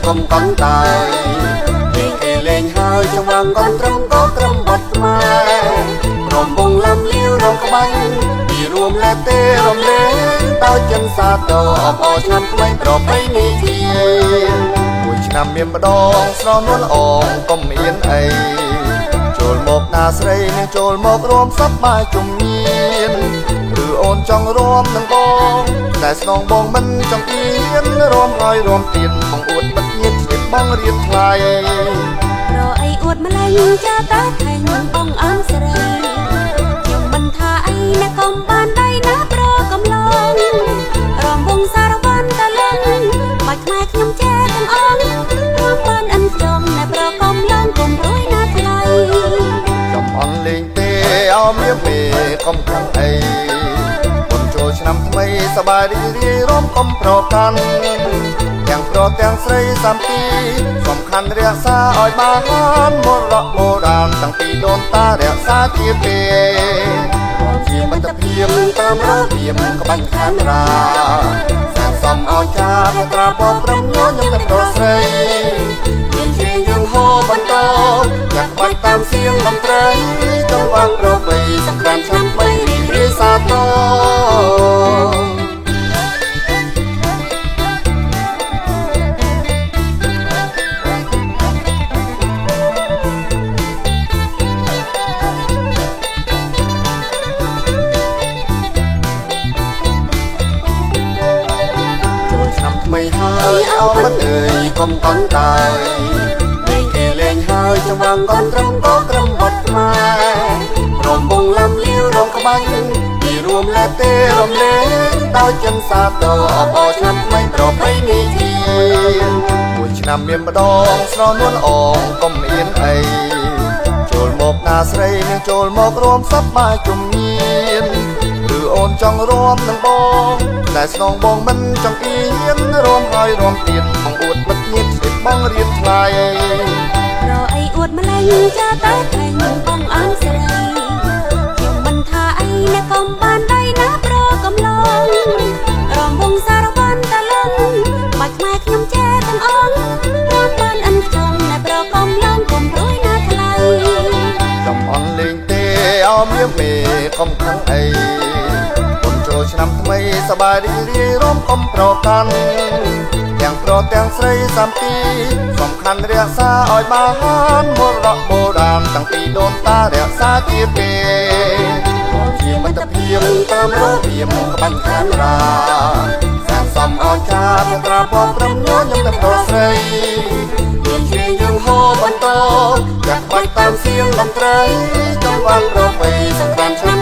កុំកន់តើលេងគេលេងហើយចង្វាក់កន់ត្រឹមក៏ត្រឹមបាត់ខ្មែររំបងលំលាវរំក្បាញ់ពីរួមលែទេរំលែងដោយចិនសាទរអបអរឆ្នាំថ្មីប្រពៃណីមួយឆ្នាំមានម្ដងស្រនួលល្អកុំមានអីចូលមកណាស្រីនឹងចូលមករួមសប្បាយជុំញៀនឬអូនចង់រួមនឹងបងតែស្នងបងមិនចង់ទៀនរួមហើយរួមទៀនបងអួតបិទញាតជាតិបងរៀបថ្លៃរអីអួតម្លេងចាតាថែងបងអន់ស្រីខ្ញុំមិនថាអីណាកុំបានដៃណាប្រកំឡងរំវងសារវ័នតលឹងបាច់ខ្មែរខ្ញុំចេះទាំងអងរួមបានអិនចង់ណាប្រកំឡងកុំរួយណាថ្លៃចំអន់លេងទេអោមៀមេកុំខាងអីបុនចូលឆ្នាំថ្មីសប្បាយរីករាយរំកុំប្រកាន់ទាំងប្រុសទាំងស្រីសាមគ្គីសំខាន់រក្សាឲ្យបានមរតកបុរាណតាំងពីដូនតារក្សាជាជាមិត្តភាពតាមរបៀបក្បាច់ខាងរាសាងសំឲ្យចាត្រាបប្រំញញឹមតែប្រុសស្រីមានជាយើងហូបបន្តចាក់ក្បាច់តាមសៀងតន្ត្រីចង្វាក់ប្រពៃសង្គ្រាមឆ្នាំថ្មីរីករាយសាទរไม่ហើយអោមិនអើយកុំកន់តើលេងគេលេងហើយចង្វាក់កន់ត្រឹមក៏ត្រឹមបាត់ខ្មែររំបងលំលាវរំក្បាញ់ពីរួមលែទេរំលែងដោយចិនសាទរអបអរឆ្នាំថ្មីប្រពៃណីមួយឆ្នាំមានម្ដងស្រនួលល្អកុំមានអីចូលមកណាស្រីនឹងចូលមករួមសប្បាយជុំញៀនឬអូនចង់រួមនឹងបងតែស្នងបងមិនចង់អៀនរួមហើយរួមទៀតបងអួតបិទញាតជាតិបងរៀបថ្លៃរអីអួតម្លេងចាតាថែងបងអន់ស្រីខ្ញុំមិនថាអីណាកុំបានដៃណាប្រកំឡងរំវងសារវ័នតលឹងបាច់ខ្មែរខ្ញុំចេះទាំងអងរួមបានអិនចង់ណាប្រកំឡងកុំរួយណាថ្លៃចំអន់លេងទេអោមៀមេកុំខាងអីចូលឆ្នាំថ្មីសប្បាយរីករាយរំកុំប្រកាន់ទាំងប្រុសទាំងស្រីសាមគ្គីសំខាន់រក្សាឲ្យបានមរតកបុរាណតាំងពីដូនតារក្សាជាមិត្តភាពតាមរបៀបក្បាច់ខាងរាសាងសំឲ្យចាត្រាពណ៌ប្រំញញឹមតែប្រុសស្រីមានជាយើងហូបបន្តចាក់ក្បាច់តាមសៀងតន្ត្រីចង្វាក់ប្រពៃសង្គ្រាមឆ្នាំ